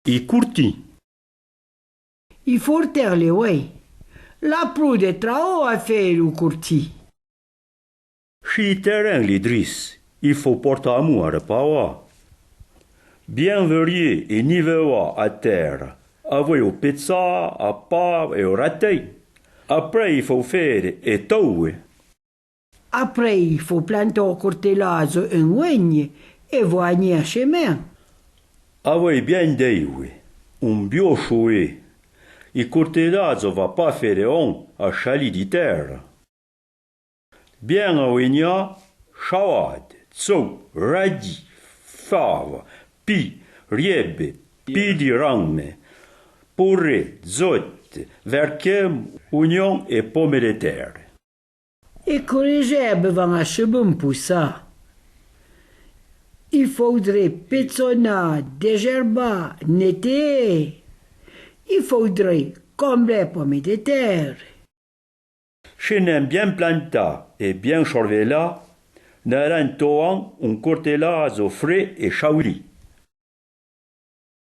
I curti. I forterli, oui. La prude trao a faire o curti. Și terrain l'idris, il faut porter amour paua. Bienvenue et niveau à terre, avec au pizza, à pas et au raté. Après, il faut faire et tout. Après, il faut planter o cortelazo en oigne e voigner a chemin. Avec bien dit, un bio choué. Il cortelazzo va pas faire on à chali di terre. Bien a oigna, chawad, tso, radi, fava, pi, riebe, pi di ramme, purre, zot, verkem, union et pomme de terre. Et corrigebe van a chebum poussa. Il faudrait pétsonner, dégerber, netter. Il faudrait combler pommes de terre. Chenem bien planta et bien chorvela, n'aran toan un cortelazo frais et chaouri.